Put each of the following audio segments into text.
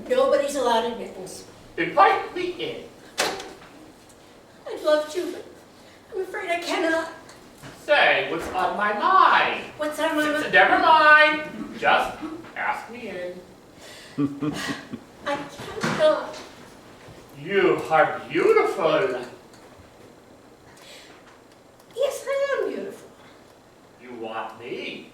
Nobody's allowed admittance. Invite me in. I'd love to, but I'm afraid I cannot. Say what's on my mind. What's on my mind? Never mind. Just ask me in. I cannot. You are beautiful. Yes, I am beautiful. You want me?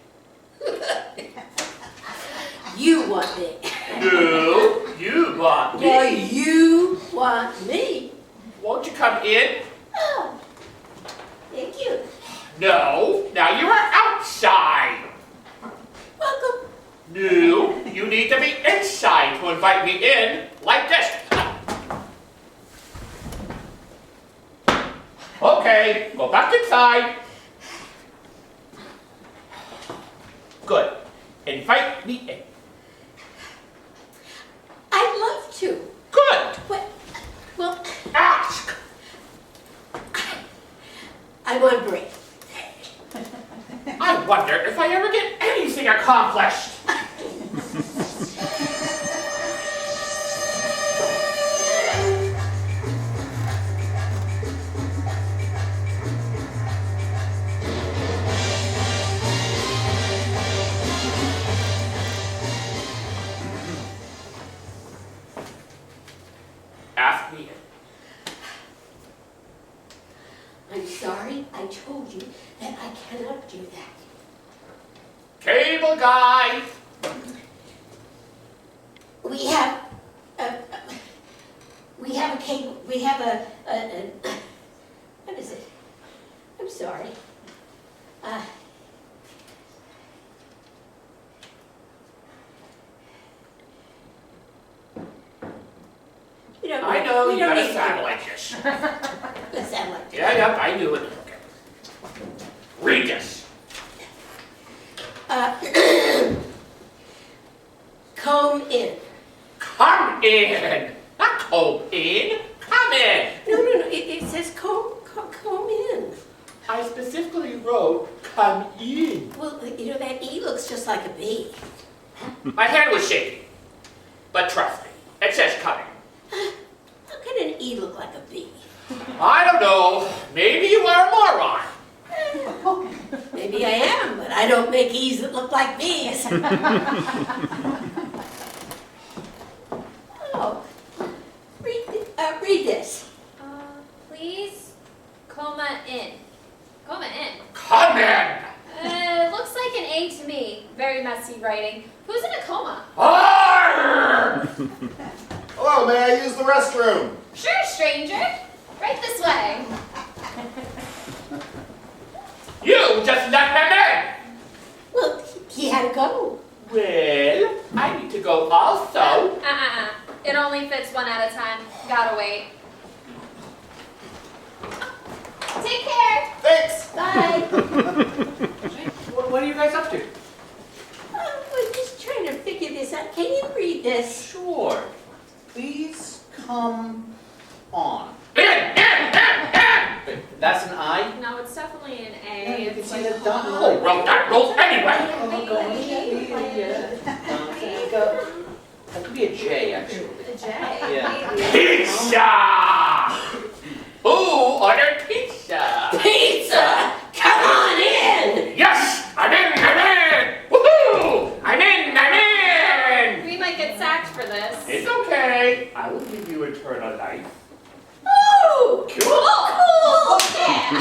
You want me. No, you want me. Well, you want me. Won't you come in? Oh, thank you. No, now you are outside. Welcome. No, you need to be inside to invite me in, like this. Okay, go back inside. Good. Invite me in. I'd love to. Good. Well, Ask. I'm on break. I wonder if I ever get anything accomplished. Ask me in. I'm sorry I told you that I cannot do that. Cable guy. We have a cable, we have a what is it? I'm sorry. We don't I know, we you don't got a need satellite dish. a satellite. Yeah, I knew it. Okay. Read this. Comb in. Come in. Not comb in. Come in. No, it says comb in. I specifically wrote come in. Well, you know, that E looks just like a B. My hand was shaking. But trust me, it says come in. How can an E look like a B? I don't know. Maybe you are a moron. Maybe I am, but I don't make E's that look like B's. Oh, read this. Please, coma in. Coma in. Come in. Looks like an A to me. Very messy writing. Who's in a coma? Arr! Hello, may I use the restroom? Sure, stranger. Right this way. You just let him in. Well, he had to go. Well, I need to go also. It only fits one at a time. Gotta wait. Take care. Thanks! Bye. What are you guys up to? We're just trying to figure this out. Can you read this? Sure. Please come on. In. That's an I? No, it's definitely an A. Yeah, you can It's see like the dot. Who wrote that rule anyway? That could be a J, actually. a J. Yeah. Pizza! Who ordered pizza? Pizza! Come on in! Yes! I'm in! Woohoo! I'm in! We might get sacked for this. It's okay. I will give you eternal life. Oh! Cool! Cool! Yeah!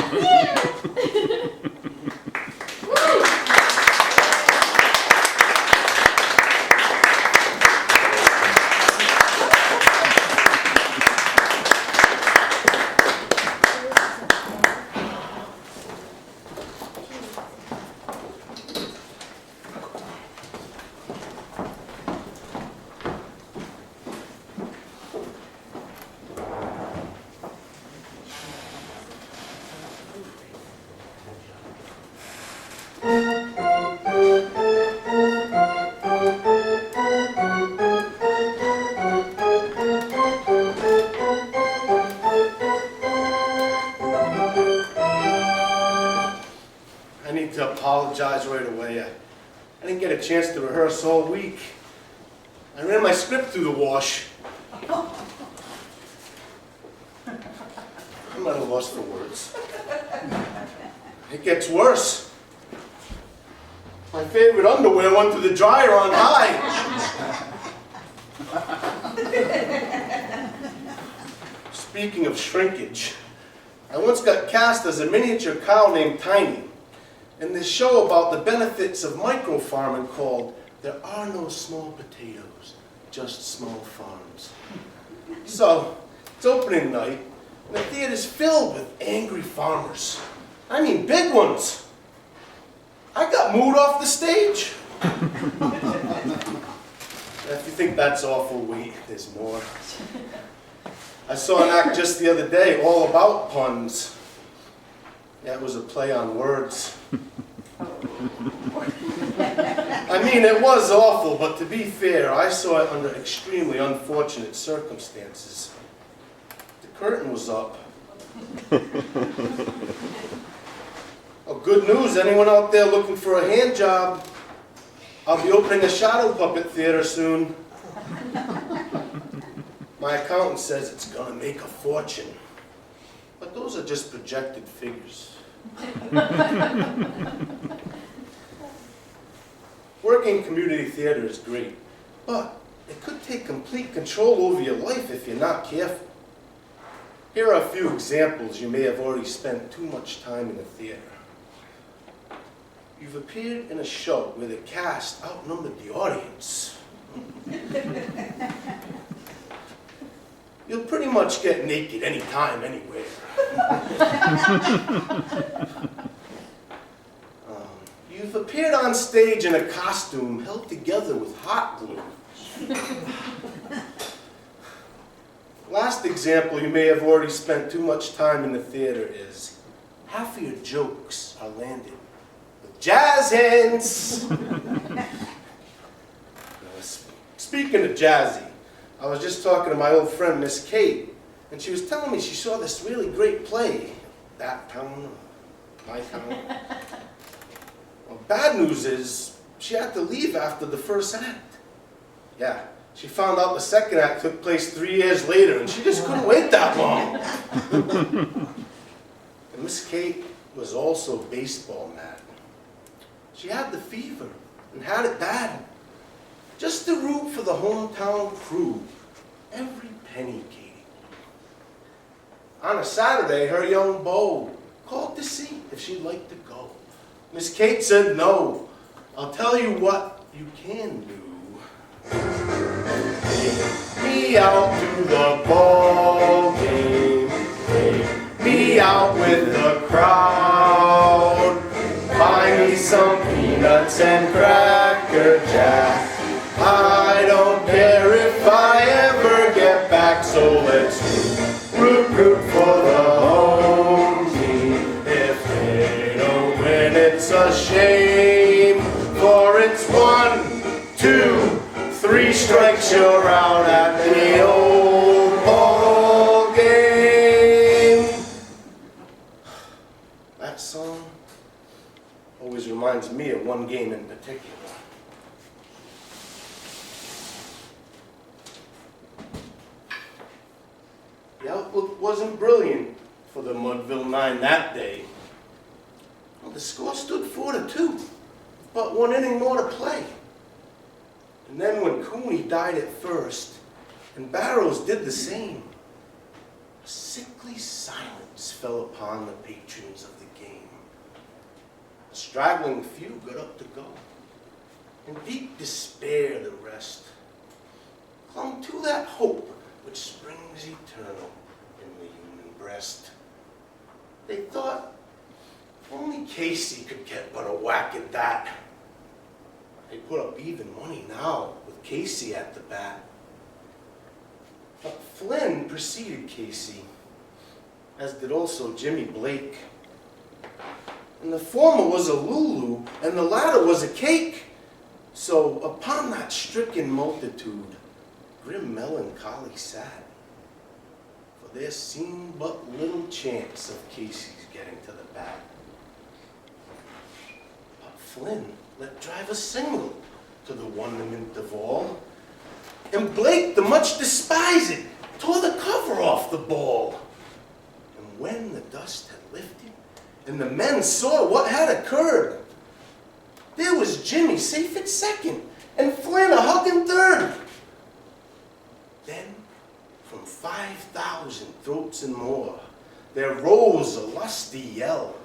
Apologize right away. I didn't get a chance to rehearse all week. I ran my script through the wash. I'm at a loss for words. It gets worse. My favorite underwear went through the dryer on high. Speaking of shrinkage, I once got cast as a miniature cow named Tiny in this show about the benefits of micro-farming called There Are No Small Potatoes, Just Small Farms. So, it's opening night, and the theater's filled with angry farmers. I mean, big ones. I got moved off the stage. If you think that's awful, wait, there's more. I saw an act just the other day all about puns. Yeah, it was a play on words. I mean, it was awful, but to be fair, I saw it under extremely unfortunate circumstances. The curtain was up. Oh, good news, anyone out there looking for a hand job? I'll be opening a shadow puppet theater soon. My accountant says it's going to make a fortune. But those are just projected figures. Working community theater is great, but it could take complete control over your life if you're not careful. Here are a few examples you may have already spent too much time in the theater. You've appeared in a show where the cast outnumbered the audience. You'll pretty much get naked anytime, anywhere. You've appeared on stage in a costume held together with hot glue. Last example, you may have already spent too much time in the theater is half of your jokes are landed with jazz hands. Speaking of jazzy, I was just talking to my old friend, Miss Kate, and she was telling me she saw this really great play, That Town, My Town. Well, bad news is she had to leave after the first act. Yeah, she found out the second act took place 3 years later, and she just couldn't wait that long. And Miss Kate was also baseball mad. She had the fever and had it bad. Just to root for the hometown crew. Every penny, Katie. On a Saturday, her young beau called to see if she'd like to go. Miss Kate said no. I'll tell you what you can do. Take me out to the ball game. Take me out with the crowd. Buy me some peanuts and Cracker Jack. I don't care if I ever get back, so let's root for the home team. If they don't win, it's a shame, for it's 1, 2, 3 strikes, you're out at the old ball game. That song always reminds me of one game in particular. The outlook wasn't brilliant for the Mudville 9 that day. Well, the score stood 4-2, but 1 inning more to play. And then when Cooney died at first, and Barrows did the same, a sickly silence fell upon the patrons of the game. A straggling few got up to go. In deep despair, the rest clung to that hope which springs eternal in the human breast. They thought only Casey could get but a whack at that. They put up even money now with Casey at the bat. But Flynn preceded Casey, as did also Jimmy Blake. And the former was a Lulu, and the latter was a cake. So upon that stricken multitude, grim melancholy sat, for there seemed but little chance of Casey's getting to the bat. But Flynn let drive a single to the wonderment of all, And Blake, the much despised, tore the cover off the ball. And when the dust had lifted, and the men saw what had occurred, there was Jimmy safe at second, and Flynn a hugging third. Then, from 5,000 throats and more, there rose a lusty yell.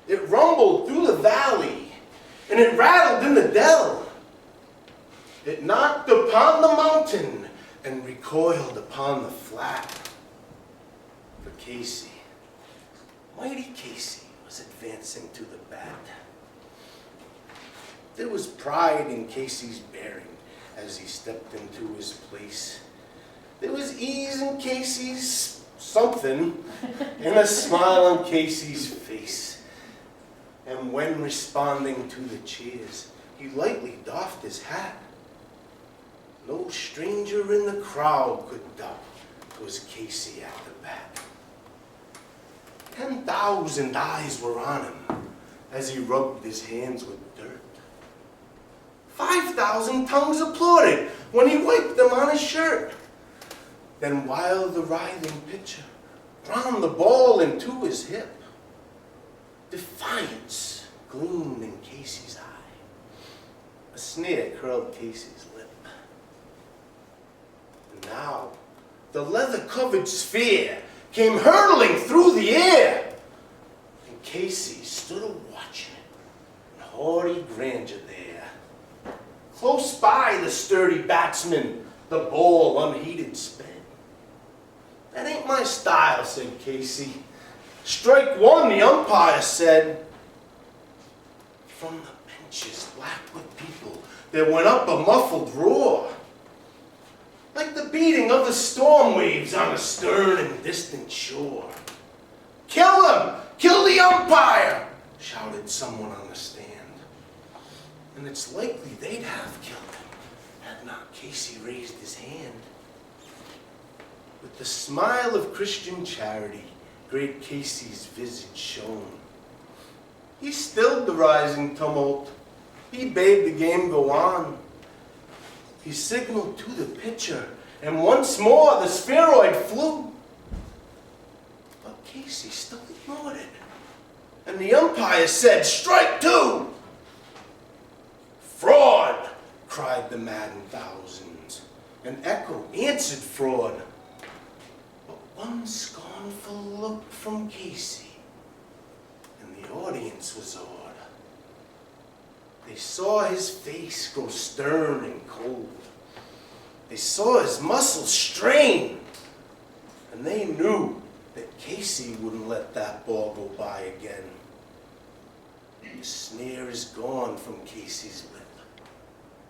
It rumbled through the valley, and it rattled in the dell. It knocked upon the mountain, and recoiled upon the flat. For Casey, mighty Casey, was advancing to the bat. There was pride in Casey's bearing as he stepped into his place. There was ease in Casey's something, and a smile on Casey's face. And when responding to the cheers, he lightly doffed his hat. No stranger in the crowd could doubt 'twas Casey at the bat. 10,000 eyes were on him as he rubbed his hands with dirt. 5,000 tongues applauded when he wiped them on his shirt. Then while the writhing pitcher ground the ball into his hip, defiance gleamed in Casey's eye. A sneer curled Casey's lip. And now the leather-covered sphere came hurtling through the air, and Casey stood a-watching it in haughty grandeur there. Close by the sturdy batsman, the ball unheeded sped. That ain't my style, said Casey. Strike one, the umpire said. From the benches black with people, there went up a muffled roar, like the beating of the storm waves on a stern and distant shore. Kill him! Kill the umpire! Shouted someone on the stand. And it's likely they'd have killed him had not Casey raised his hand. With the smile of Christian charity, great Casey's visage shone. He stilled the rising tumult. He bade the game go on. He signaled to the pitcher, and once more the spheroid flew. But Casey still ignored it, and the umpire said, "Strike two!" "Fraud!" cried the maddened thousands. An echo answered fraud. But one scornful look from Casey, and the audience was awed. They saw his face grow stern and cold. They saw his muscles strain, and they knew that Casey wouldn't let that ball go by again. The sneer is gone from Casey's lip.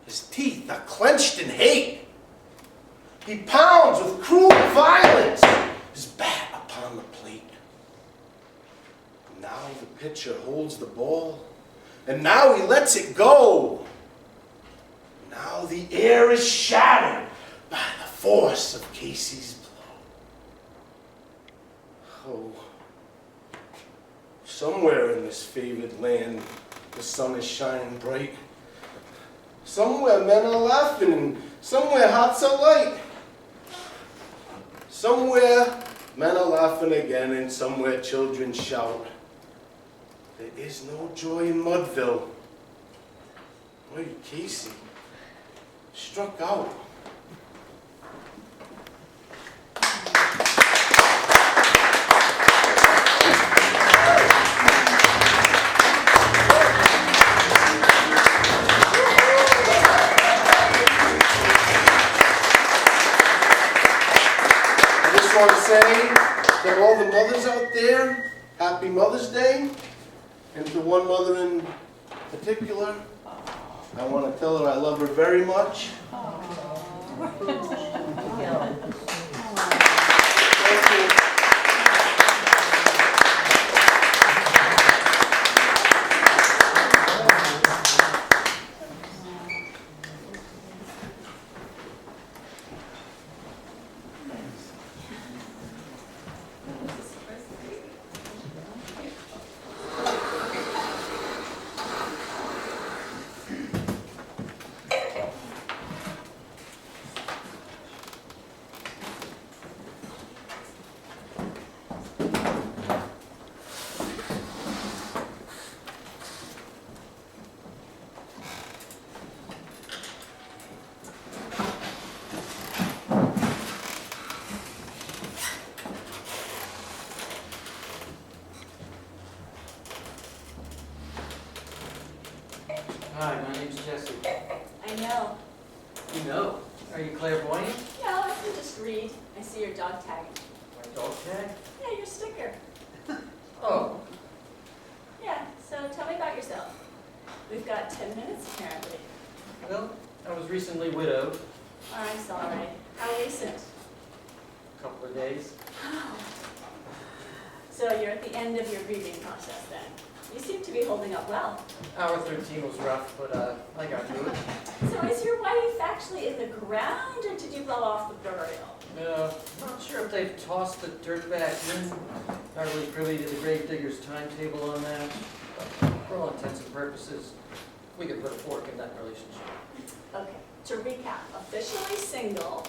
His teeth are clenched in hate. He pounds with cruel violence his bat upon the plate. Now the pitcher holds the ball, and now he lets it go. Now the air is shattered by the force of Casey's blow. Oh, somewhere in this favored land, the sun is shining bright. Somewhere men are laughing, and somewhere hearts are light. Somewhere men are laughing again, and somewhere children shout. There is no joy in Mudville. Mighty Casey struck out. I just want to say to all the mothers out there, Happy Mother's Day. And to one mother in particular, I want to tell her I love her very much. Thank you. You know. Are you clairvoyant? No, I can just read. I see your dog tag. My dog tag? Yeah, your sticker. Oh, Yeah, so tell me about yourself. We've got 10 minutes apparently. well, I was recently widowed. I'm sorry. How recent? A couple of days. So you're at the end of your grieving process then. You seem to be holding up well. Hour 13 was rough, but I got through it. So is your wife actually in the ground or did you blow off the burial? Not sure if they've tossed the dirt back in. Not really privy to the grave digger's timetable on that. But for all intents and purposes, we could put a fork in that relationship. Okay, to recap, officially single,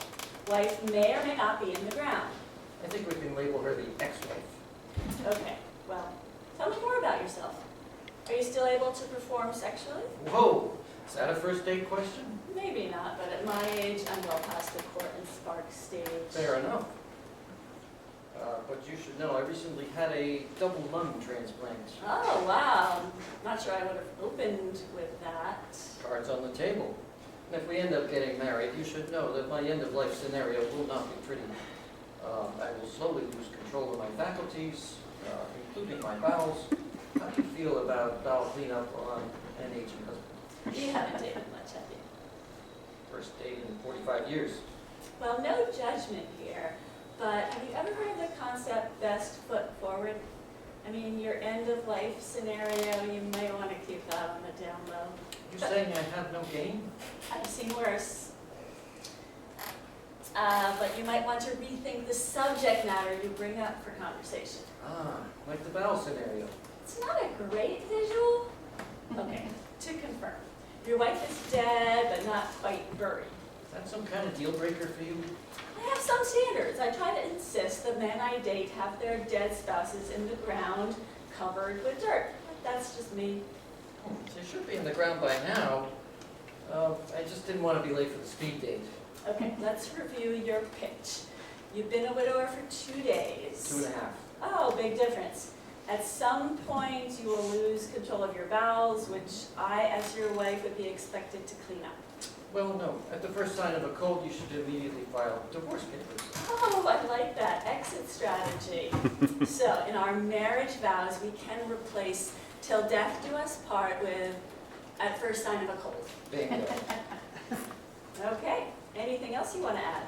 wife may or may not be in the ground. I think we can label her the ex-wife. Okay, well, tell me more about yourself. Are you still able to perform sexually? Whoa! Is that a first date question? Maybe not, but at my age, I'm well past the court and spark stage. Fair enough. But you should know, I recently had a double lung transplant. Oh, wow. Not sure I would have opened with that. Cards on the table. And if we end up getting married, you should know that my end-of-life scenario will not be pretty. I will slowly lose control of my faculties, including my bowels. How do you feel about bowel cleanup on an aging husband? You haven't dated much, have you? First date in 45 years. Well, no judgment here, but have you ever heard of the concept best foot forward? I mean, your end-of-life scenario, you may want to keep that on the down low. You're saying I have no game? I've seen worse. But you might want to rethink the subject matter you bring up for conversation. Like the bowel scenario. It's not a great visual. Okay, to confirm, your wife is dead but not quite buried. Is that some kind of deal breaker for you? I have some standards. I try to insist the men I date have their dead spouses in the ground covered with dirt. But that's just me. They should be in the ground by now. I just didn't want to be late for the speed date. Okay, let's review your pitch. You've been a widower for 2 days. 2.5. Oh, big difference. At some point, you will lose control of your bowels, which I, as your wife, would be expected to clean up. Well, no. At the first sign of a cold, you should immediately file divorce papers. Oh, I like that exit strategy. So, in our marriage vows, we can replace "till death do us part" with "at first sign of a cold." Bingo. Okay. Anything else you want to add?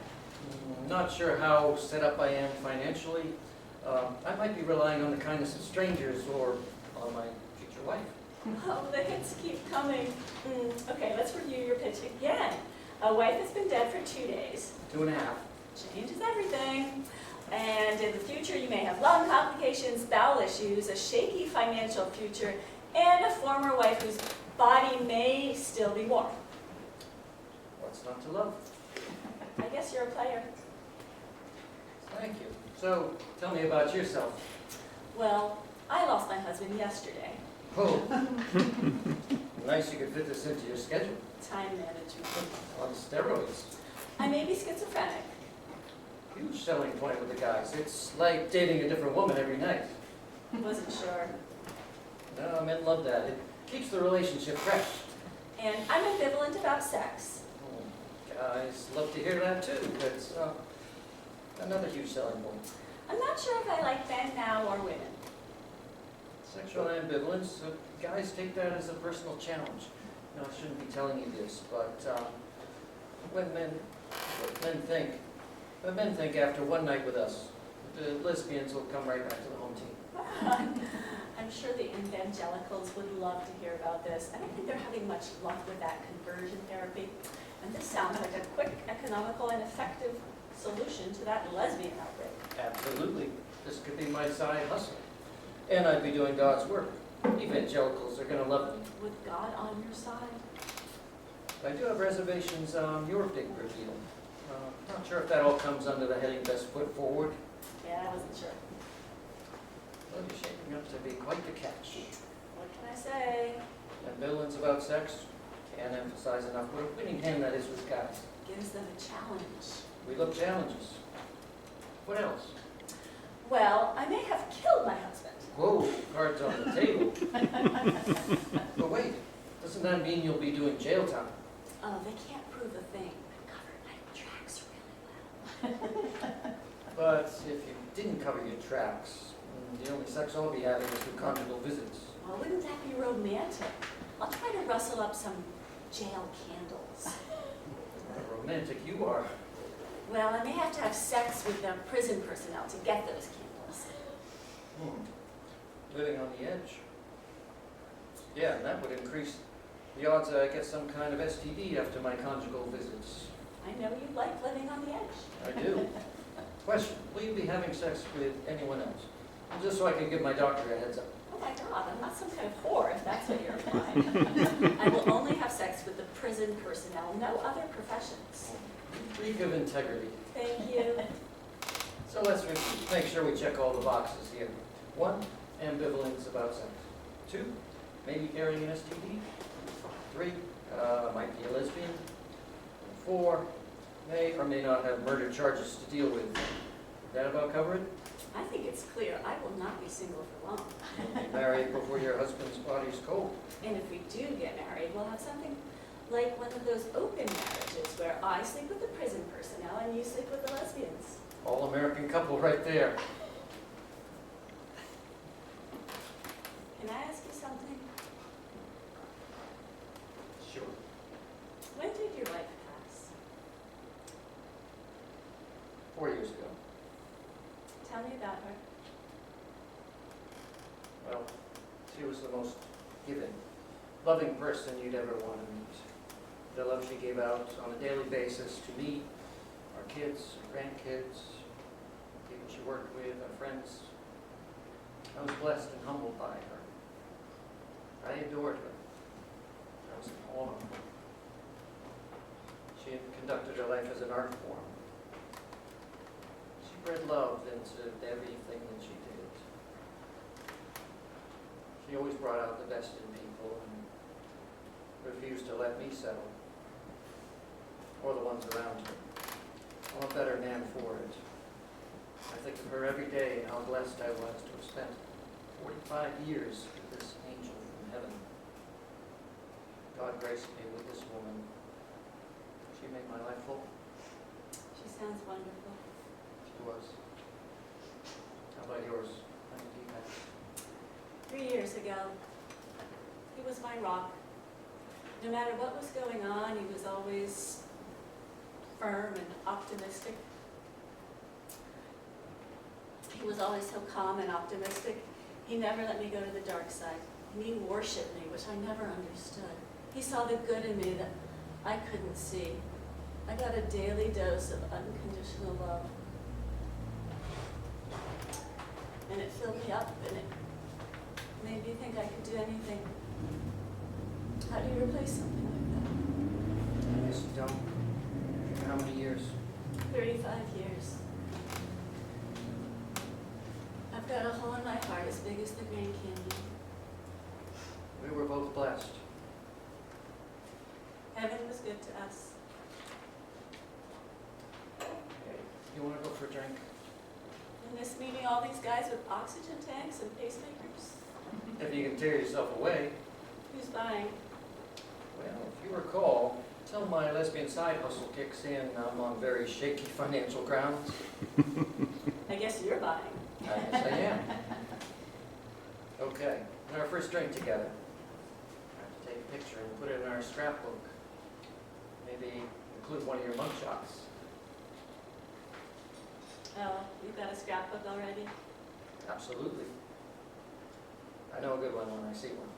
Not sure how set up I am financially. I might be relying on the kindness of strangers or on my future wife. Oh, the hits keep coming. Okay, let's review your pitch again. A wife has been dead for 2 days. 2.5. Changes everything. And in the future, you may have lung complications, bowel issues, a shaky financial future, and a former wife whose body may still be warm. What's not to love? I guess you're a player. Thank you. So, tell me about yourself. Well, I lost my husband yesterday. Oh. Nice you could fit this into your schedule. Time management. On steroids. I may be schizophrenic. Huge selling point with the guys. It's like dating a different woman every night. Wasn't sure. No, men love that. It keeps the relationship fresh. And I'm ambivalent about sex. Guys love to hear that too. That's another huge selling point. I'm not sure if I like men now or women. Sexual ambivalence, guys take that as a personal challenge. No, I shouldn't be telling you this, but when men think after one night with us, the lesbians will come right back to the home team. I'm sure the evangelicals would love to hear about this. I don't think they're having much luck with that conversion therapy. And this sounds like a quick, economical, and effective solution to that lesbian outbreak. Absolutely. This could be my side hustle. And I'd be doing God's work. Evangelicals are going to love me. With God on your side. I do have reservations on your big reveal. Not sure if that all comes under the heading best foot forward. Yeah, I wasn't sure. Well, you're shaping up to be quite the catch. What can I say? Ambivalence about sex, can't emphasize enough what a winning hand that is with guys. Gives them a challenge. We love challenges. What else? Well, I may have killed my husband. Whoa, cards on the table. But wait, doesn't that mean you'll be doing jail time? Oh, they can't prove a thing. Covered my tracks really well. But if you didn't cover your tracks, the only sex I'll be having is through conjugal visits. Well, wouldn't that be romantic? I'll try to rustle up some jail candles. How romantic you are. Well, I may have to have sex with the prison personnel to get those candles. Living on the edge. Yeah, and that would increase the odds that I get some kind of STD after my conjugal visits. I know you like living on the edge. I do. Question, will you be having sex with anyone else? Just so I can give my doctor a heads up. Oh my God, I'm not some kind of whore, if that's what you're implying. I will only have sex with the prison personnel, no other professions. Freak of integrity. Thank you. So let's make sure we check all the boxes here. 1, ambivalence about sex. 2, maybe carrying an STD. 3, might be a lesbian. 4, may or may not have murder charges to deal with. That about cover it? I think it's clear I will not be single for long. Be married before your husband's body's cold. And if we do get married, we'll have something like one of those open marriages where I sleep with the prison personnel and you sleep with the lesbians. All-American couple right there. Can I ask you something? Sure. When did your wife pass? 4 years ago. Tell me about her. Well, she was the most giving, loving person you'd ever want to meet. The love she gave out on a daily basis to me, our kids, our grandkids, people she worked with, our friends. I was blessed and humbled by her. I adored her. I was in awe of her. She had conducted her life as an art form. She bred love into everything that she did. She always brought out the best in people and refused to let me settle, or the ones around her. I'm a better man for it. I think of her every day and how blessed I was to have spent 45 years with this angel from heaven. God graced me with this woman. She made my life full. She sounds wonderful. She was. How about yours? When did he pass? 3 years ago, he was my rock. No matter what was going on, he was always firm and optimistic. He was always so calm and optimistic. He never let me go to the dark side. And he worshipped me, which I never understood. He saw the good in me that I couldn't see. I got a daily dose of unconditional love. And it filled me up, and it made me think I could do anything. How do you replace something like I guess you don't. For how many years? that? 35 years. I've got a hole in my heart as big as the Grand Canyon. We were both blessed. Heaven was good to us. Hey, you want to go for a drink? In this meeting, all these guys with oxygen tanks and pacemakers. If you can tear yourself away. Who's buying? Well, if you recall, until my lesbian side hustle kicks in, I'm on very shaky financial grounds. I guess you're buying. I guess I am. Okay, in our first drink together, I have to take a picture and put it in our scrapbook. Maybe include one of your mugshots. Oh, you've got a scrapbook already? Absolutely. I know a good one when I see one.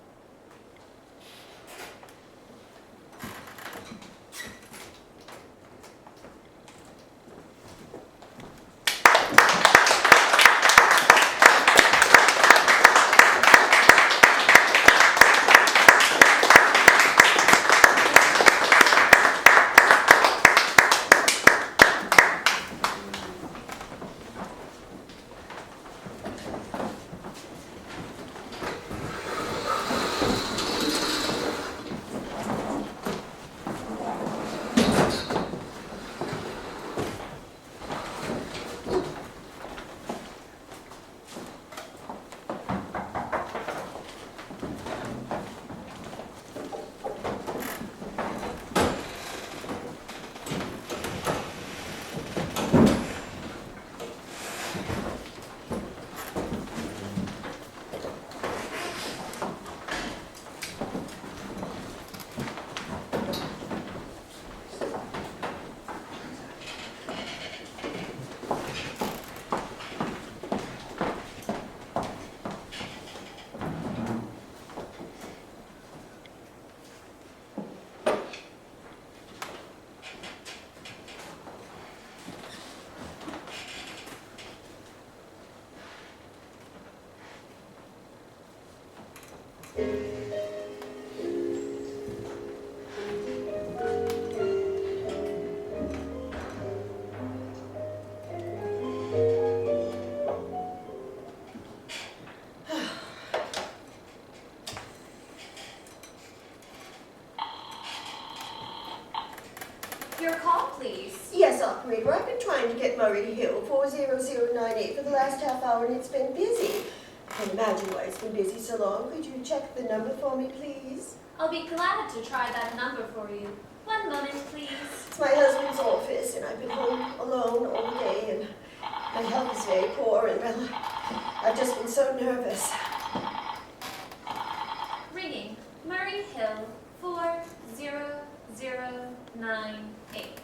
Your call, please. Yes, operator, I've been trying to get Murray Hill 40098 for the last half hour and it's been busy. I can imagine why it's been busy so long. Could you check the number for me, please? I'll be glad to try that number for you. 1 moment, please. It's my husband's office and I've been home alone all day and my health is very poor and well, I've just been so nervous. Ringing. Murray Hill 40098.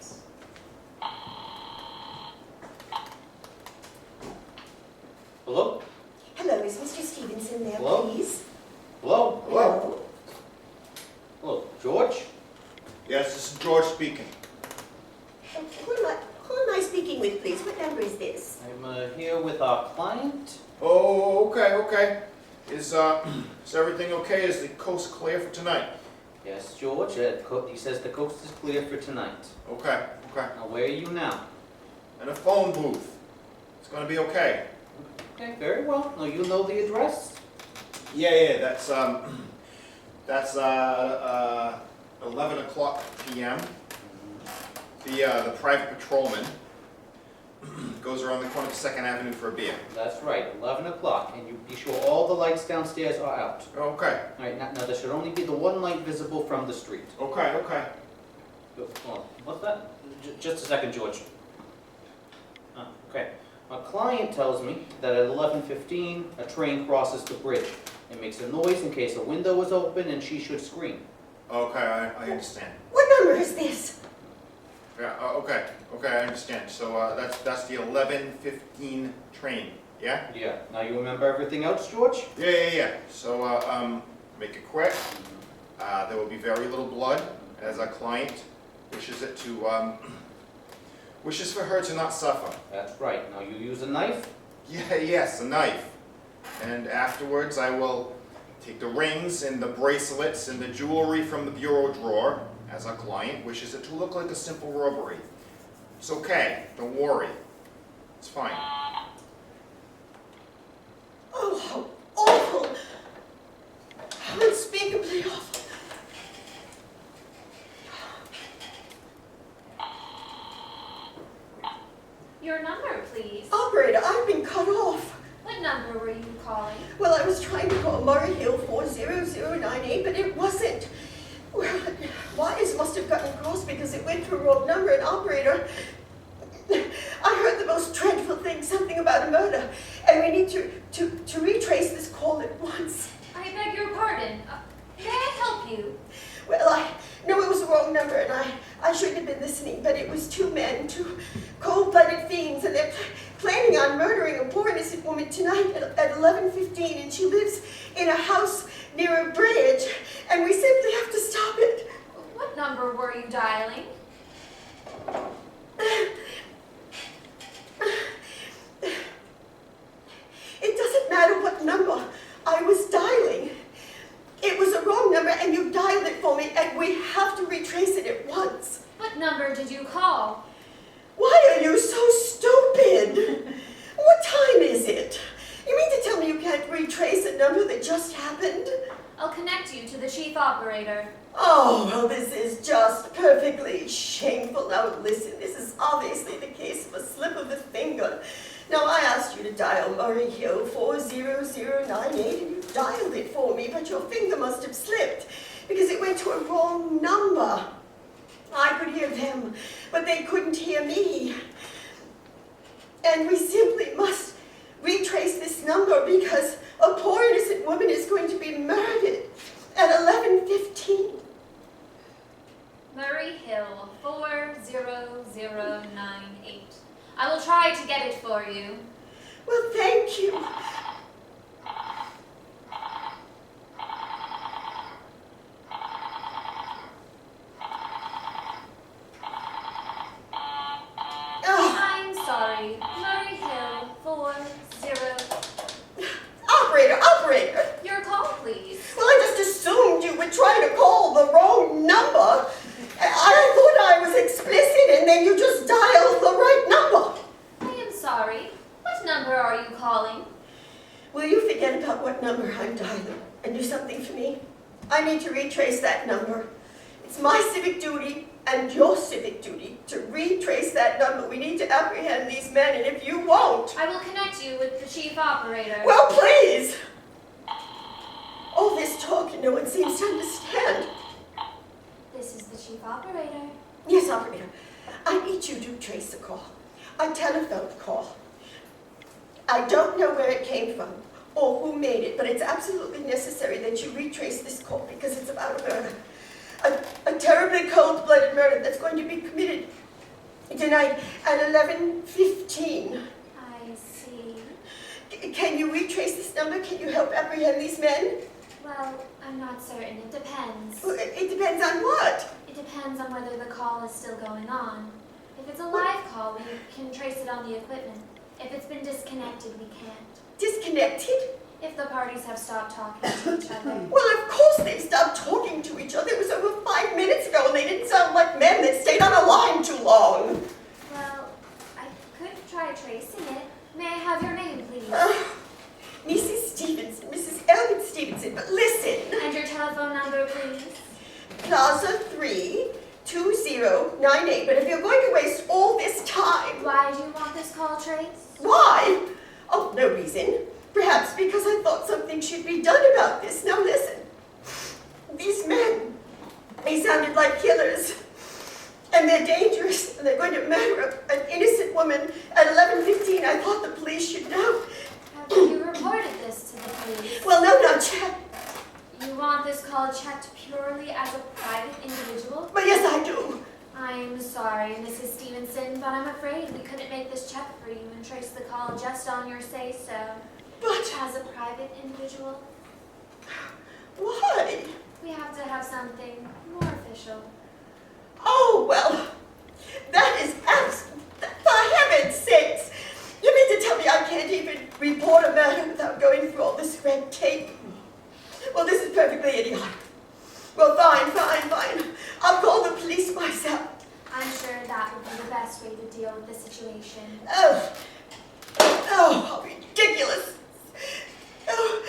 Hello? Hello, is Mr. Stevenson there, Hello? please? Hello? Hello? Hello, George? Yes, this is George speaking. Who am I speaking with, please? What number is this? I'm here with our client. Oh, okay. Is everything okay? Is the coast clear for tonight? Yes, George. He says the coast is clear for tonight. Okay. Now, where are you now? In a phone booth. It's gonna be okay. Okay, very well. Now, you know the address? Yeah, that's 11 o'clock p.m. The private patrolman goes around the corner of 2nd Avenue for a beer. That's right, 11 o'clock. And you be sure all the lights downstairs are out. Okay. All right, now there should only be the one light visible from the street. Okay. Hold on. What's that? Just a second, George. Okay. My client tells me that at 11:15, a train crosses the bridge. It makes a noise in case a window is open and she should scream. Okay, I understand. What number is this? Yeah, okay, I understand. So that's the 11:15 train, yeah? Yeah. Now you remember everything else, George? Yeah. So, make it quick. There will be very little blood, as our client wishes for her to not suffer. That's right. Now you use a knife? Yes, a knife. And afterwards, I will take the rings and the bracelets and the jewelry from the bureau drawer, as our client wishes it to look like a simple robbery. It's okay, don't worry. It's fine. Oh, how awful! How unspeakably awful! Your number, please. Operator, I've been cut off. What number were you calling? Well, I was trying to call Murray Hill 40098, but it wasn't. Well, wires must have gotten crossed because it went to a wrong number, and operator, I heard the most dreadful thing, something about a murder, and we need to retrace this call at once. I beg your pardon. May I help you? Well, I know it was the wrong number, and I shouldn't have been listening, but it was two men, two cold-blooded fiends, and they're planning on murdering a poor innocent woman tonight at 11:15, and she lives in a house near a bridge, and we simply have to stop it. What number were you dialing? It doesn't matter what number I was dialing. It was a wrong number, and you dialed it for me, and we have to retrace it at once. What number did you call? Why are you so stupid? What time is it? You mean to tell me you can't retrace a number that just happened? I'll connect you to the chief operator. Oh, well, this is just perfectly shameful. Now, listen, this is obviously the case of a slip of the finger. Now, I asked you to dial Murray Hill 40098, and you dialed it for me, but your finger must have slipped because it went to a wrong number. I could hear them, but they couldn't hear me. And we simply must retrace this number because a poor innocent woman is going to be murdered at 11:15. Murray Hill 40098. I will try to get it for you. Well, thank you. Oh, I'm sorry. Murray Hill 40. operator. Your call, please. Well, I just assumed you would try to call the wrong number. I thought I was explicit, and then you just dialed the right number. I am sorry. What number are you calling? Will you forget about what number I'm dialing and do something for me? I need to retrace that number. It's my civic duty and your civic duty number. We need to apprehend these men, and if you won't, I will connect you with the chief operator. well, please. All this talk and no one seems to understand. This is the chief operator. Yes, operator. I need you to trace the call. A telephone call. I don't know where it came from or who made it, but it's absolutely necessary that you retrace this call because it's about a murder. A terribly cold-blooded murder that's going to be committed tonight at 11:15. I see. Can you retrace this number? Can you help apprehend these men? Well, I'm not certain. It depends. It depends on what? It depends on whether the call is still going on. If it's a live call, we can trace it on the equipment. If it's been disconnected, we can't. Disconnected? If the parties have stopped talking to each other. Well, of course they stopped talking to each other. It was over 5 minutes ago, and they didn't sound like men that stayed on a line too long. Well, I could try tracing it. May I have your name, please? Mrs. Stevenson, Mrs. Elliot Stevenson, but listen. And your telephone number, please? Plaza 3, 2098. But if you're going to waste all this time, Why do you want this call traced? why? Oh, no reason. Perhaps because I thought something should be done about this. Now listen. These men, they sounded like killers. And they're dangerous, and they're going to murder an innocent woman at 11:15. I thought the police should know. Have you reported this to the police? Well, no, not yet. You want this call checked purely as a private individual? But yes, I do. I'm sorry, Mrs. Stevenson, but I'm afraid we couldn't make this check for you and trace the call just on your say-so. But As a private individual, why? we have to have something more official. Oh, well, that is for heaven's sakes. You mean to tell me I can't even report a matter without going through all this red tape? Well, this is perfectly idiotic. Well, fine. I'll call the police myself. I'm sure that would be the best way to deal with the situation. Oh, how ridiculous. Oh,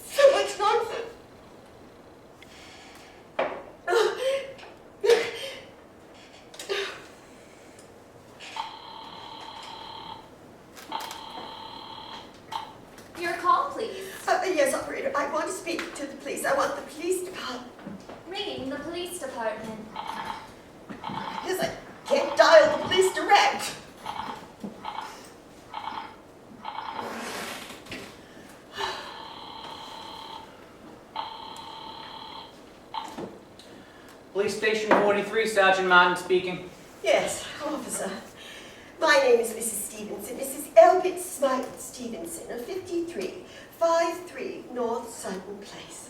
so much nonsense. Your call, please. Yes, operator, I want to speak to the police. I want the police department. Ringing the police department. Yes, I can't dial the police direct. Police Station 43, Sergeant Martin speaking. Yes, officer. My name is Mrs. Stevenson, Mrs. Elbert Smythe Stevenson of 5353 North Sutton Place.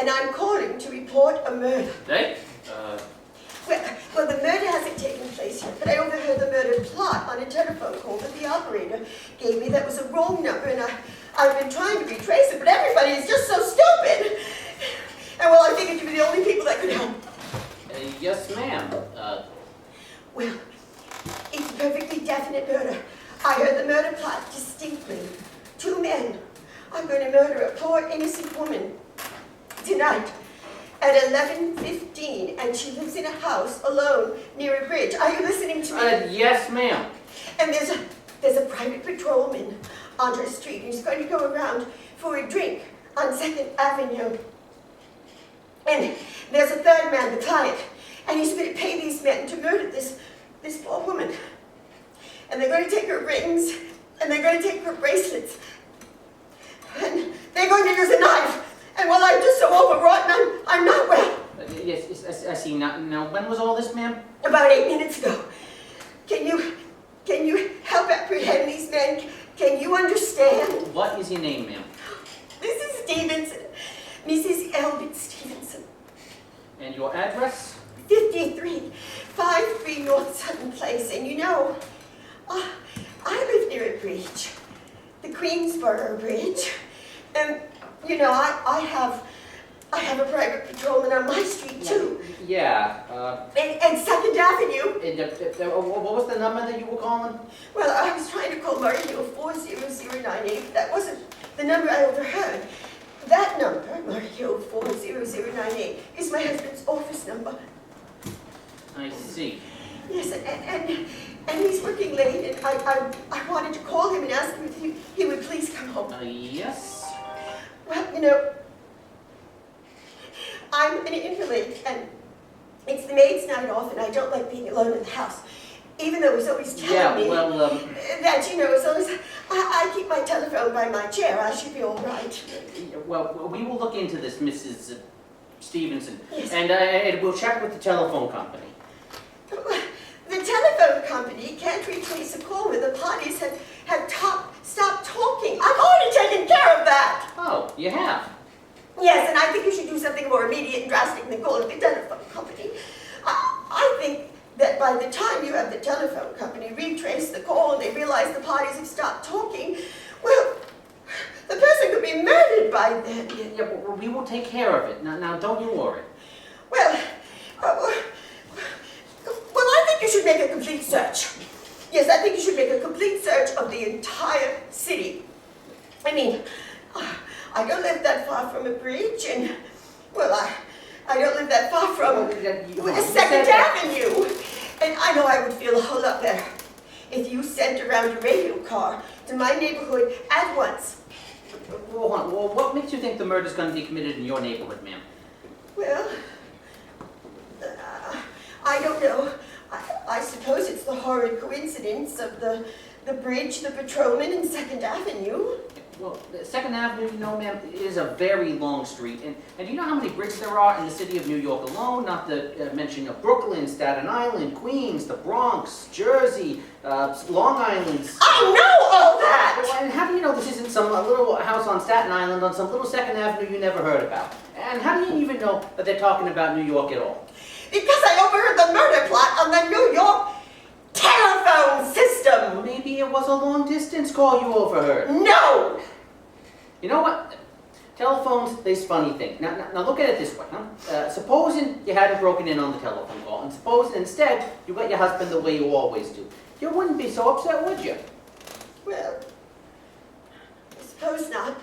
And I'm calling to report a murder. Hey? Well, the murder hasn't taken place yet, but I overheard the murder plot on a telephone call that the operator gave me that was a wrong number, and I've been trying to retrace it, but everybody is just so stupid. And well, I figured you were the only people that could help. Yes, ma'am. Well, it's a perfectly definite murder. I heard the murder plot distinctly. 2 men are going to murder a poor innocent woman tonight at 11:15, and she lives in a house alone near a bridge. Are you listening to me? Yes, ma'am. And there's a private patrolman on her street, and he's going to go around for a drink on 2nd Avenue. And there's a third man, the client, and he's going to pay these men to murder this poor woman. And they're going to take her rings, and they're going to take her bracelets, and they're going to use a knife. And well, I'm just so overwrought, and I'm not well. Yes, I see. Now, when was all this, ma'am? About 8 minutes ago. Can you help apprehend these men? Can you understand? What is your name, ma'am? Mrs. Stevenson, Mrs. Elbert Stevenson, And your address? 5353 North Sutton Place. And you know, I live near a bridge, the Queensboro Bridge, and you know, I have a private patrolman on my street too. Yeah. And 2nd Avenue. What was the number that you were calling? Well, I was trying to call Murray Hill 40098. That wasn't the number I overheard. That number, Murray Hill 40098, is my husband's office number. I see. Yes, and and he's working late, and I wanted to call him and ask him if he would please come home. Yes? Well, you know, I'm an invalid, and it's the maid's night off, and I don't like being alone in the house. Even though he's always telling me that, you know, as long as I keep my telephone by my chair, I should be all right. Well, we will look into this, Mrs. Stevenson, Yes. and we'll check with the telephone company. The telephone company can't retrace a call where the parties have stopped talking. I've already taken care of that. Oh, you have? Yes, and I think you should do something more immediate and drastic than calling the telephone company. I think that by the time you have the telephone company retrace the call and they realize the parties have stopped talking, well, the person could be murdered by then. Yeah, but we will take care of it. Now don't you worry. Well, I think you should make a complete search. Yes, I think you should make a complete search of the entire city. I mean, I don't live that far from a bridge, and, well, I don't live that far from Second Avenue. And I know I would feel a whole lot better if you sent around a radio car to my neighborhood at once. Hold on. Well, what makes you think the murder is going to be committed in your neighborhood, ma'am? Well, I don't know. I suppose it's the horrid coincidence of the bridge, the patrolman, and Second Avenue. Well, Second Avenue, you know, ma'am, is a very long street. And do you know how many bridges there are in the city of New York alone? Not to mention Brooklyn, Staten Island, Queens, the Bronx, Jersey, Long Island. I know all that! And how do you know this isn't some little house on Staten Island on some little Second Avenue you never heard about? And how do you even know that they're talking about New York at all? Because I overheard the murder plot on the New York telephone system. Maybe it was a long-distance call you overheard. No! You know what? Telephones, they's funny thing. Now look at it this way, huh? Supposing you hadn't broken in on the telephone call, and supposing instead you got your husband the way you always do, you wouldn't be so upset, would you? Well, I suppose not.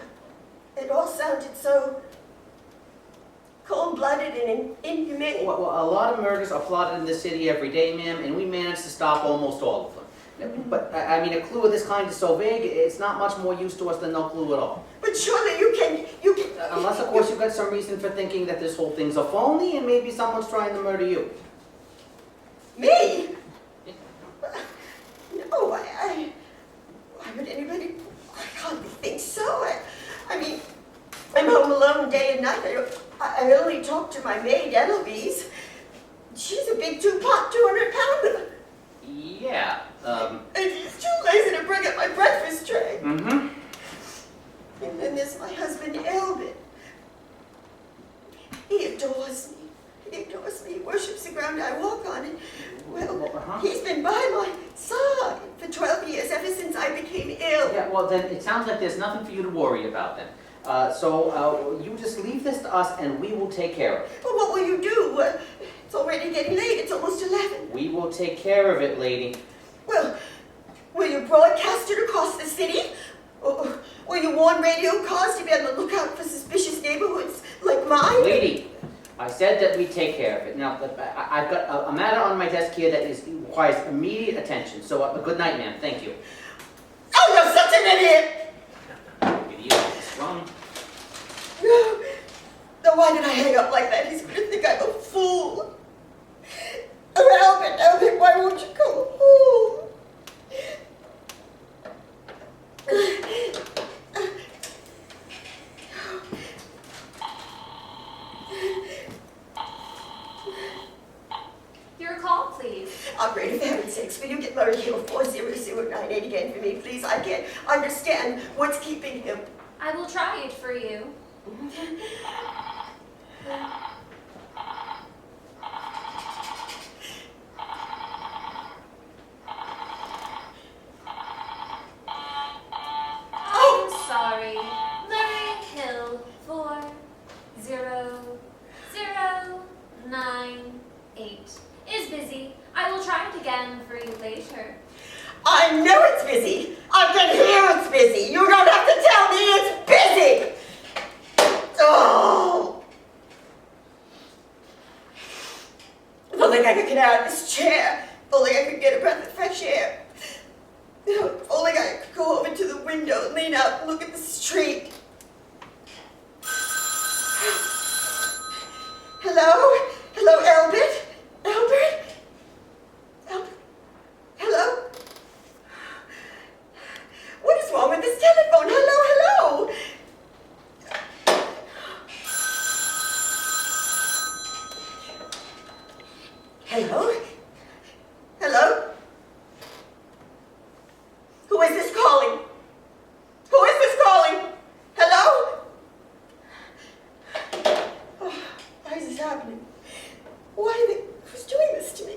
It all sounded so cold-blooded and inhumane. Well, a lot of murders are plotted in this city every day, ma'am, and we managed to stop almost all of them. But, I mean, a clue of this kind is so vague, it's not much more use to us than no clue at all. But surely you can... Unless, of course, you've got some reason for thinking that this whole thing's a phony and maybe someone's trying to murder you. Me? No, why would anybody... I hardly think so. I mean, I'm home alone day and night. I only talk to my maid, Eloise. She's a big two-pot, 200-pounder. Yeah, And she's too lazy to bring up my breakfast tray. Mm-hmm. And then there's my husband, Elvin. He adores me. He worships the ground I walk on. And, well, he's been by my side for 12 years, ever since I became ill. Yeah, well, then it sounds like there's nothing for you to worry about then. So you just leave this to us and we will take care of it. Well, what will you do? It's already getting late. It's almost 11. We will take care of it, lady. Well, will you broadcast it across the city? Or will you warn radio cars to be on the lookout for suspicious neighborhoods like mine? Lady, I said that we'd take care of it. Now, I've got a matter on my desk here that requires immediate attention. So, good night, ma'am. Thank you. Oh, you're such an idiot! Idiot, what's wrong? No. Now, why did I hang up like that? He's going to think I'm a fool. Oh, Albert, why won't you come home? Your call, please. Operator, for heaven's sakes, will you get Murray Hill 40098 again for me, please? I can't understand what's keeping him. I will try it for you. I'm sorry. Murray Hill 40098 is busy. I will try it again for you later. I know it's busy. I can hear it's busy. You don't have to tell me it's busy. Oh. If only I could get out of this chair. If only I could get a breath of fresh air. the window and lean out and look at the street. Hello? Hello, Albert? Albert? Albert? Hello? What is wrong with this telephone? Hello, hello? Hello? Hello? Who is this calling? Who is this calling? Hello? Oh, why is this happening? Why are they, who's doing this to me?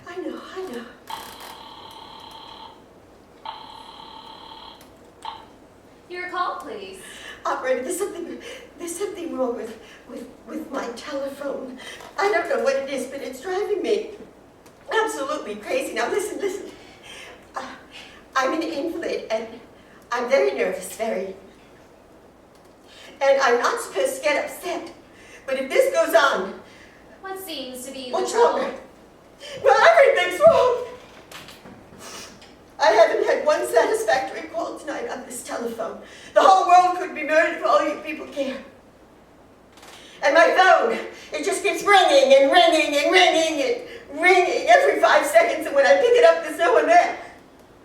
I know. Your call, please. Operator, there's something wrong with my telephone. I don't know what it is, but it's driving me absolutely crazy. Now listen. I'm an invalid, and I'm very nervous, very. And I'm not supposed to get upset. But if this goes on, What seems to be the what's trouble? wrong? Well, everything's wrong. I haven't had one satisfactory call tonight on this telephone. The whole world could be murdered for all you people care. And my phone, it just keeps ringing and ringing and ringing and ringing every 5 seconds, and when I pick it up, there's no one there.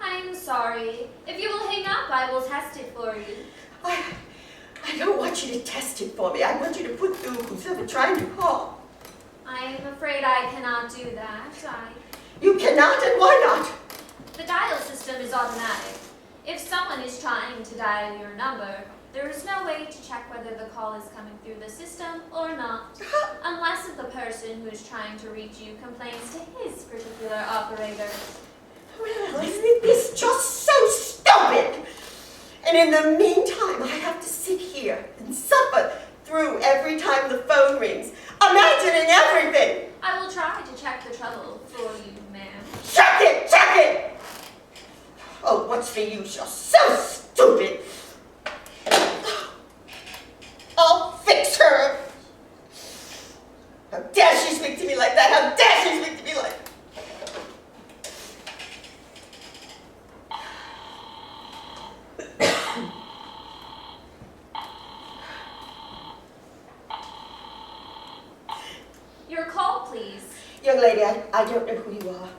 I'm sorry. If you will hang up, I will test it for you. I don't want you to test it for me. I want you to put through who's ever trying to call. I'm afraid I cannot do that. You cannot, and why not? The dial system is automatic. If someone is trying to dial your number, there is no way to check whether the call is coming through the system or not, unless if the person who is trying to reach you complains to his particular operator. Well, isn't this just so stupid? And in the meantime, I have to sit here and suffer through every time the phone rings, imagining everything. I will try to check the trouble for you, ma'am. Check it! Oh, what's the use? You're so stupid. I'll fix her. How dare she speak to me like that? How dare she speak to me like that? Your call, please. Young lady, I don't know who you are,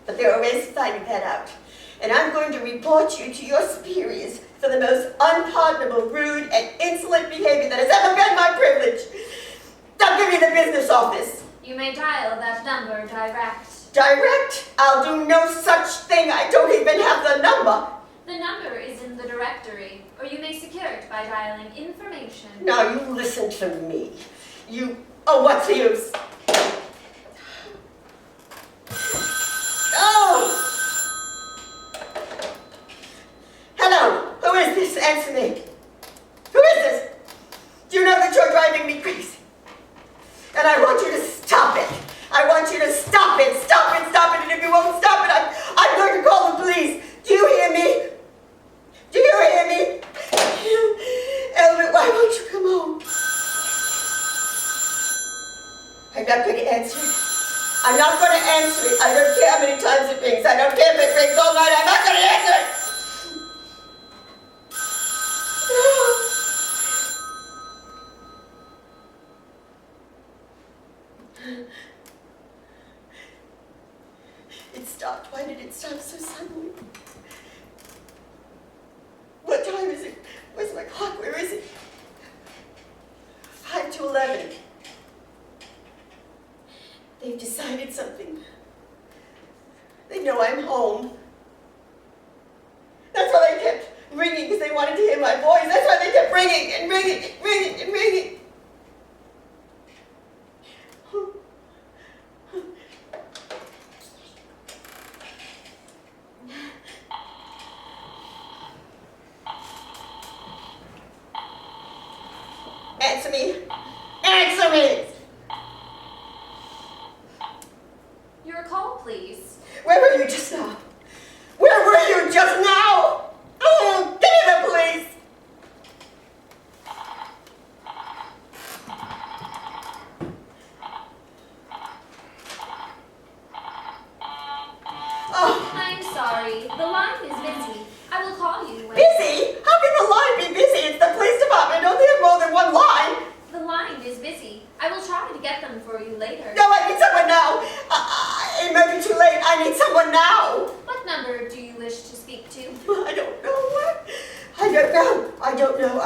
but there are ways of finding that out. And I'm going to report you to your superiors for the most unpardonable, rude, and insolent behavior that has ever been my privilege. Don't give me the business office. You may dial that number direct. Direct? I'll do no such thing. I don't even have the number. The number is in the directory, or you may secure it by dialing information. Now you listen to me. Oh, what's the use? Oh! Hello, who is this? Answer me. Who is this? Do you know that you're driving me crazy? And I want you to stop it. I want you to stop it. Stop it, stop it. And if you won't stop it, I'm going to call the police. Do you hear me? Do you hear me? Albert, why won't you come home? I'm not going to answer it. I'm not going to answer it. I don't care how many times it rings. I don't care if it rings all night. I'm not going to answer it. It stopped. Why did it stop so suddenly? What time is it? Where's my clock? Where is it? 5 to 11. They've decided something. They know I'm home. That's why they kept ringing, because they wanted to hear my voice. That's why they kept ringing and ringing and ringing and ringing. Answer me. Answer me. Your call, please. Where were you just now? Where were you just now? Oh, give me the police. I don't know.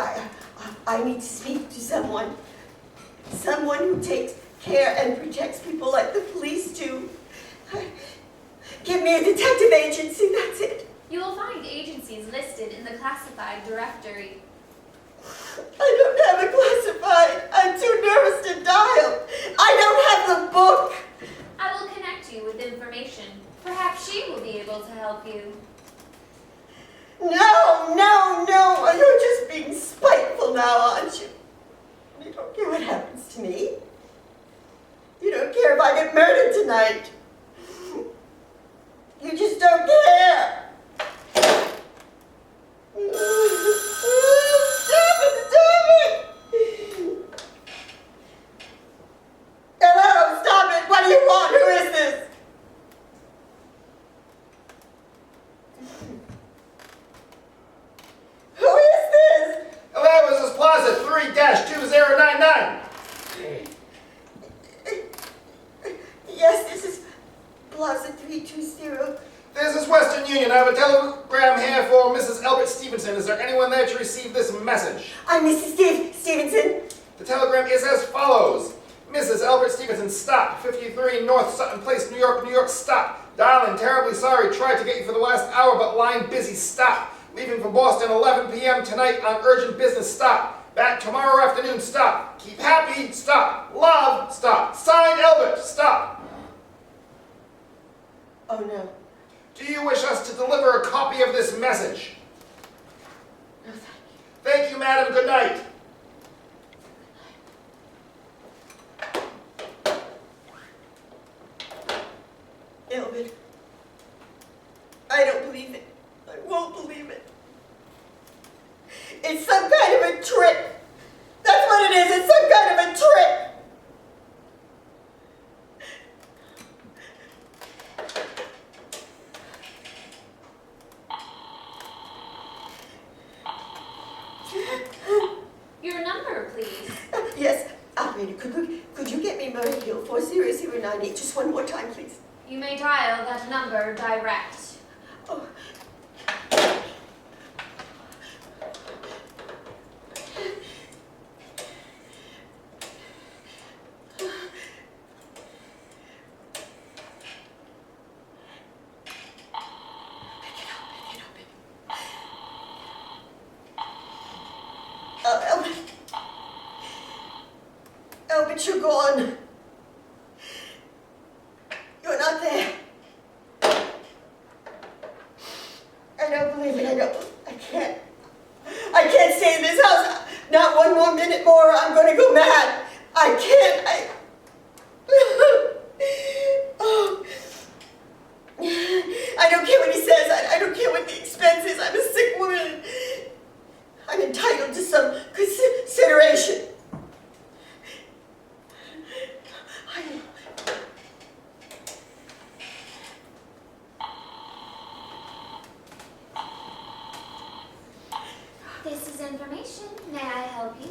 I need to speak to someone. Someone who takes care and protects people like the police do. Give me a detective agency, that's it. You will find agencies listed in the classified directory. I don't have a classified. I'm too nervous to dial. I don't have the book. I will connect you with information. Perhaps she will be able to help you. No, no, no. You're just being spiteful now, aren't you? You don't care what happens to me. You don't care if I get murdered tonight. You just don't care. Stop it! Hello, stop it! What do you want? Who is this? Who is this? Hello, this is Plaza 3-2099. Yes, this is Plaza 320. This is Western Union. I have a telegram here for Mrs. Albert Stevenson. Is there anyone there to receive this message? I'm Mrs. Stevenson. The telegram is as follows. Mrs. Albert Stevenson, stop. 53 North Sutton Place, New York, New York, stop. Darling, terribly sorry. Tried to get you for the last hour, but line busy, stop. Leaving for Boston 11 p.m. tonight on urgent business, stop. Back tomorrow afternoon, stop. Keep happy, stop. Love, stop. Signed, Albert, stop. Oh no. Do you wish us to deliver a copy of this message? No, thank you. Thank you, madam. Good night. Elvin, I don't believe it. I won't believe it. It's some kind of a trick. That's what it is. It's some kind of a trick. Your number, please. Yes, operator, could you get me Murray Hill 40098 just one more time, please? You may dial that number direct. Oh. Albert, you're gone. You're not there. I don't believe it. I can't stay in this house. Not one more minute more. I'm going to go mad. I can't. Oh. I don't care what he says. I don't care what the expense is. I'm a sick woman. I'm entitled to some consideration. This is information. May I help you?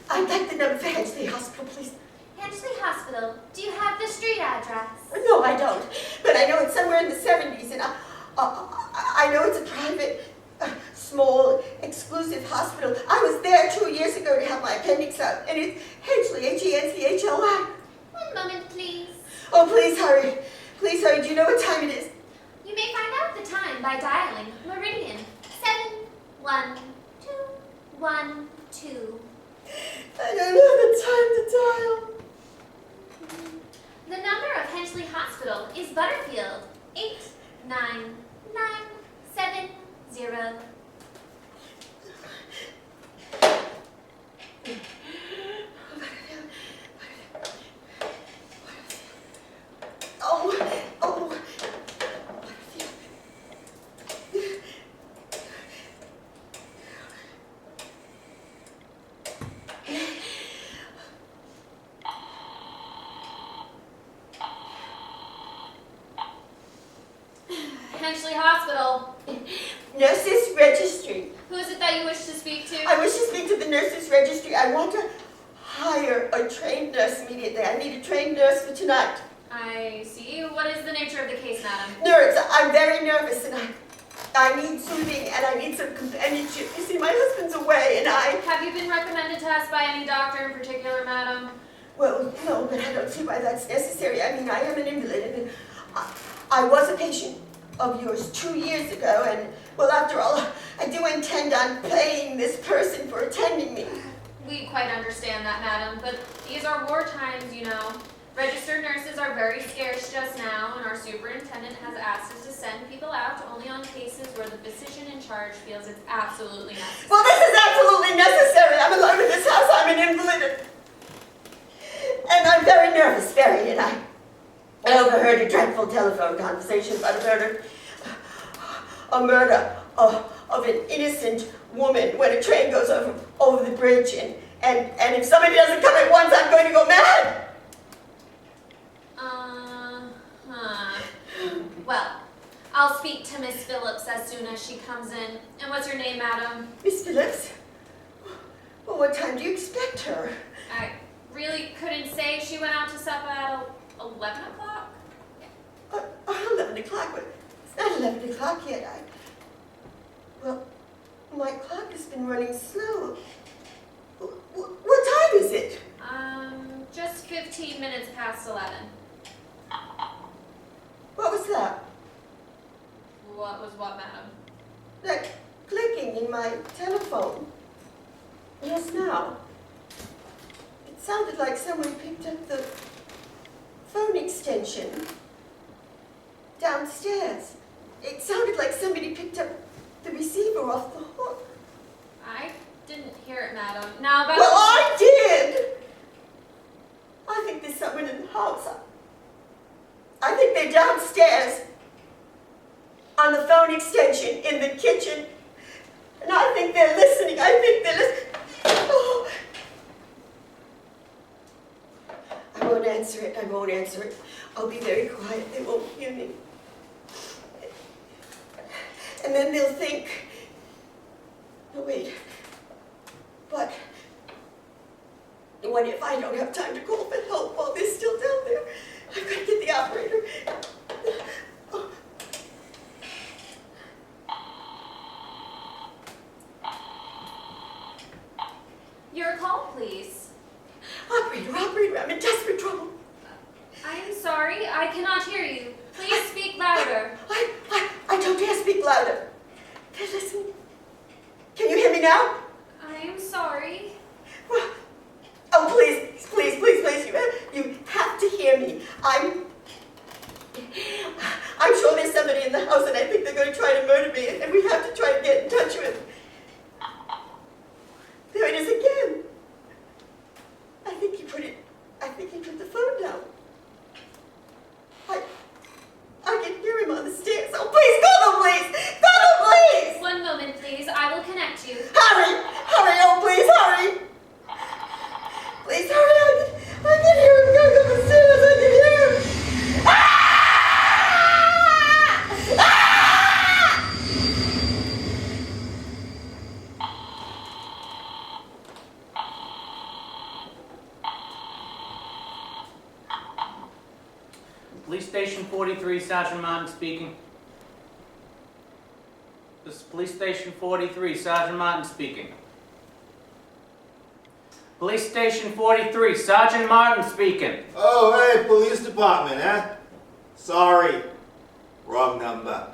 I'd like the number for Hedgley Hospital, please. Hedgley Hospital. Do you have the street address? No, I don't. But I know it's somewhere in the 70s, and I know it's a private, small, exclusive hospital. I was there 2 years ago to have my appendix out, and it's Hedgley, H-E-N-C-H-L-Y. One moment, please. Oh, please hurry. Please hurry. Do you know what time it is? You may find out the time by dialing Meridian 71212. I don't know the time to dial. The number of Hedgley Hospital is Butterfield 89970. Oh. Hedgley Hospital. Nurses Registry. Who is it that you wish to speak to? I wish to speak to the Nurses Registry. I want to hire a trained nurse immediately. I need a trained nurse for tonight. I see. What is the nature of the case, madam? Nurse, I'm very nervous and I need soothing and I need some companionship. You see, my husband's away and Have you been recommended to us by any doctor in particular, madam? well, no, but I don't see why that's necessary. I mean, I am an invalid and I was a patient of yours 2 years ago and, well, after all, I do intend on paying this person for attending me. We quite understand that, madam, but these are war times, you know. Registered nurses are very scarce just now, and our superintendent has asked us to send people out only on cases where the physician in charge feels it's absolutely necessary. Well, this is absolutely necessary. I'm alone in this house. I'm an invalid. And I'm very nervous, very, and I overheard a dreadful telephone conversation about a murder of an innocent woman when a train goes over the bridge, and if somebody doesn't come at once, I'm going to go mad. Well, I'll speak to Miss Phillips as soon as she comes in. And what's your name, madam? Miss Phillips? Well, what time do you expect her? I really couldn't say. She went out to supper at 11 o'clock. 11 o'clock, but it's not 11 o'clock yet. Well, my clock has been running slow. What time is it? Just 15 minutes past 11. What was that? What was what, madam? That clicking in my telephone. Just now. It sounded like someone picked up the phone extension downstairs. It sounded like somebody picked up the receiver off the hook. I didn't hear it, madam. Now about... Well, I did! I think there's someone in the house. I think they're downstairs on the phone extension in the kitchen. And I think they're listening. Oh. I won't answer it. I'll be very quiet. They won't hear me. And then they'll think, no, wait, but what if I don't have time to call for help while they're still down there? I've got to get the operator. Oh. Your call, please. Operator, I'm in desperate trouble. I am sorry, I cannot hear you. Please speak louder. I don't dare speak louder. They're listening. Can you hear me now? I am sorry. Oh, please, you have to hear me. I'm sure there's somebody in the house and I think they're going to try to murder me and we have to try to get in touch with. There it is again. I think he put the phone down. I can hear him on the stairs. Oh, please, call them, please! Call them, please! One moment, please. I will connect you. Hurry! Oh, please, hurry! Please, hurry! I can hear him going up the stairs. I can hear him. Police Station 43, Sergeant Martin speaking. This is Police Station 43, Sergeant Martin speaking. Police Station 43, Sergeant Martin speaking. Oh, hey, police department, eh? Sorry, wrong number.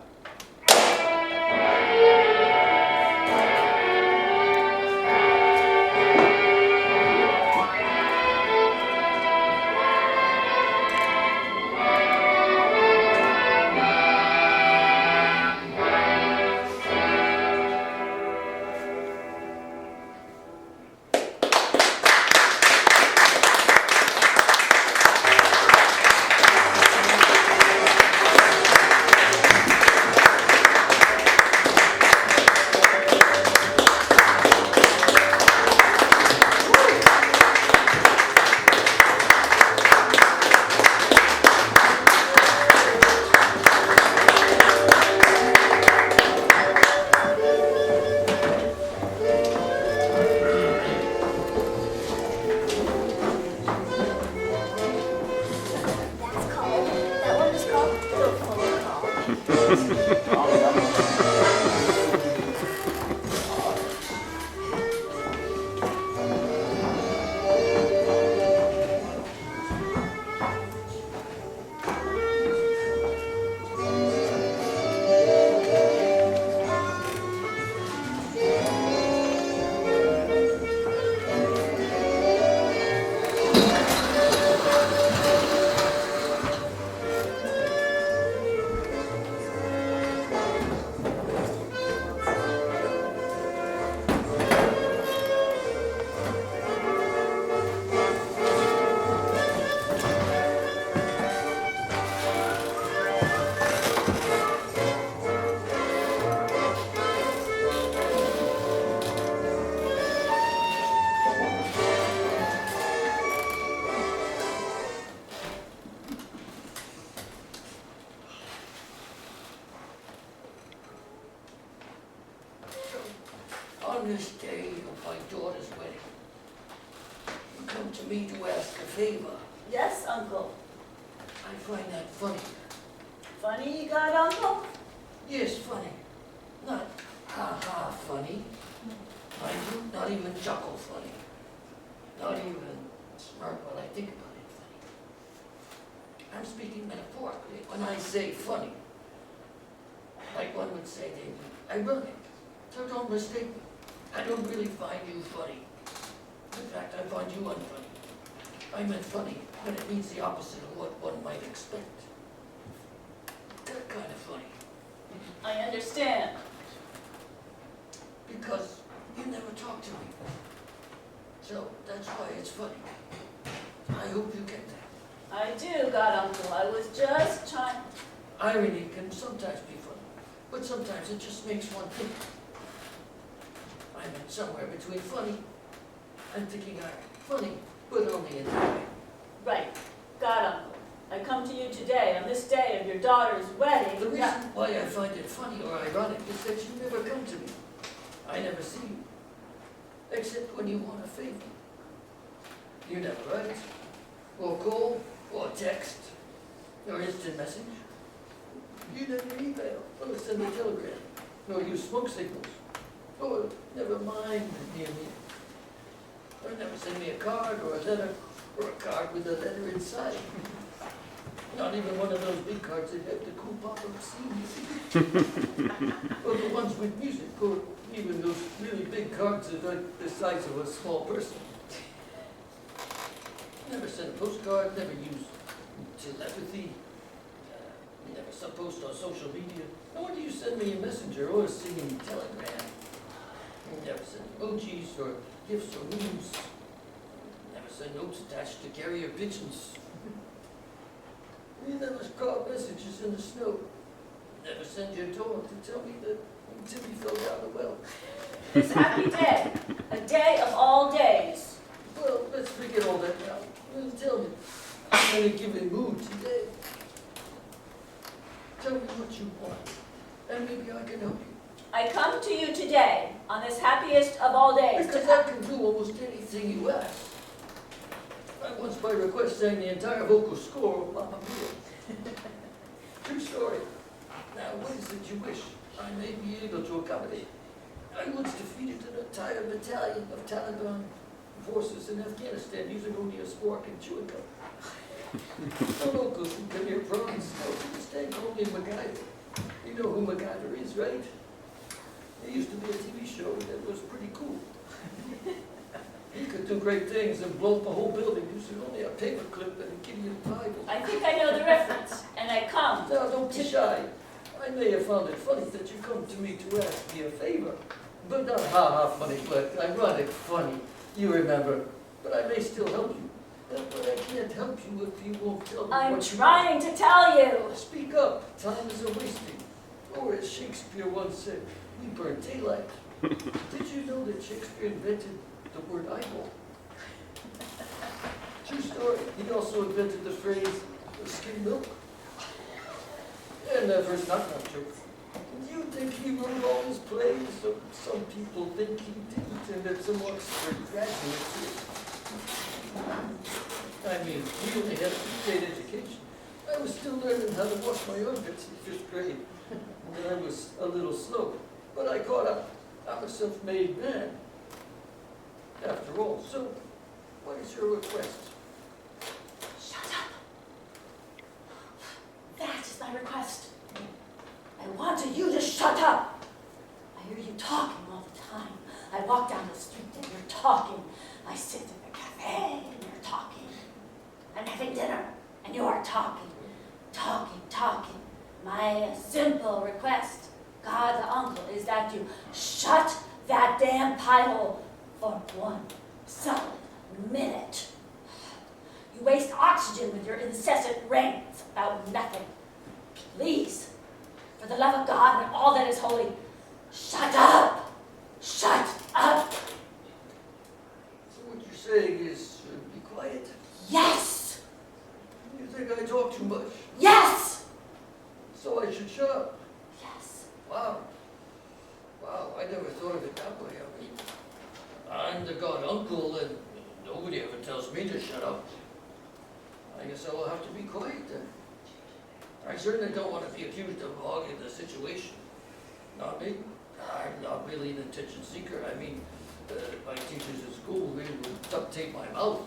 me to ask a favor. Yes, Uncle. I find that funny. Funny you got, Uncle? Yes, funny. Not ha-ha funny. Mind you, not even chuckle funny. Not even smart while I think about it funny. I'm speaking metaphorically when I say funny. Like one would say they'd be ironic. So don't mistake me. I don't really find you funny. In fact, I find you unfunny. I meant funny when it means the opposite of what one might expect. That kind of funny. I understand. Because you never talk to me. So that's why it's funny. I hope you get that. I do, God, Uncle. I was just trying. Irony can sometimes be funny, but sometimes it just makes one think. I meant somewhere between funny and thinking irony. Funny, but only in that way. Right. God, Uncle. I come to you today, on this day of your daughter's wedding. The reason why I find it funny or ironic is that you never come to me. I never see you, except when you want a favor. You never write, or call, or text, or instant message. You never email, or send a telegram, nor use smoke signals, or never mind near me. Or never send me a card, or a letter, or a card with a letter inside. Not even one of those big cards that have the cool pop-up scenes. Or the ones with music, or even those really big cards that are the size of a small person. Never send a postcard, never use telepathy, never some post on social media, nor do you send me a messenger or a singing telegram. Never send emojis or gifts or memes. Never send notes attached to carrier pigeons. You never drop messages in the snow. Never send your dog to tell me that Timmy fell down the well. This happy day, a day of all days. Well, let's forget all that now. Well, tell me, I'm in a given mood today. Tell me what you want, and maybe I can help you. I come to you today, on this happiest of all days. Because I can do almost anything you ask. I once by request sang the entire vocal score of Mamma Mia. True story. Now, what is it you wish I may be able to accommodate? I once defeated an entire battalion of Taliban forces in Afghanistan using only a spork and chewing gum. No locals who come here prawns. No, to this day call me MacGyver. You know who MacGyver is, right? There used to be a TV show that was pretty cool. He could do great things and blow up a whole building using only a paperclip and a Gideon Bible. I think I know the reference, and I come. Now, don't be shy. I may have found it funny that you come to me to ask me a favor. But not ha-ha funny, but ironic funny. You remember. But I may still help you. But I can't help you if you won't tell me I'm what you trying to tell you. Speak up. Time is a-wasting. Or as Shakespeare once said, we burn daylight. Did you know that Shakespeare invented the word eyeball? True story. He also invented the phrase, skim milk. And the first knock-knock joke. Do you think he wrote all his plays? So some people think he didn't, and that some Oxford graduates did. I mean, we only had a state education. I was still learning how to wash my armpits in 5th grade. And I was a little slow, but I caught up. I'm a self-made man, after all. So, what is your request? Shut up. That is my request. I want you to shut up. I hear you talking all the time. I walk down the street and you're talking. I sit in the cafe and you're talking. I'm having dinner and you are talking. Talking. My simple request, God's uncle, is that you shut that damn pie hole for 1 solid minute. You waste oxygen with your incessant rants about nothing. Please, for the love of God and all that is holy, shut up! Shut up! So what you're saying is, be quiet? Yes! You think I talk too much? Yes! So I should shut up? Yes. Wow, I never thought of it that way. I mean, I'm the god uncle and no Nobody ever tells me to shut up. I guess I will have to be quiet then. I certainly don't want to be accused of hogging the situation. Not me. I'm not really an attention seeker. I mean, my teachers at school, they would duct tape my mouth.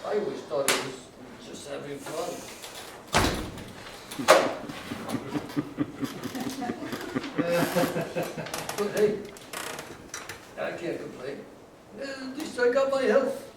I always thought it was just having fun. But hey, I can't complain. At least I got my health.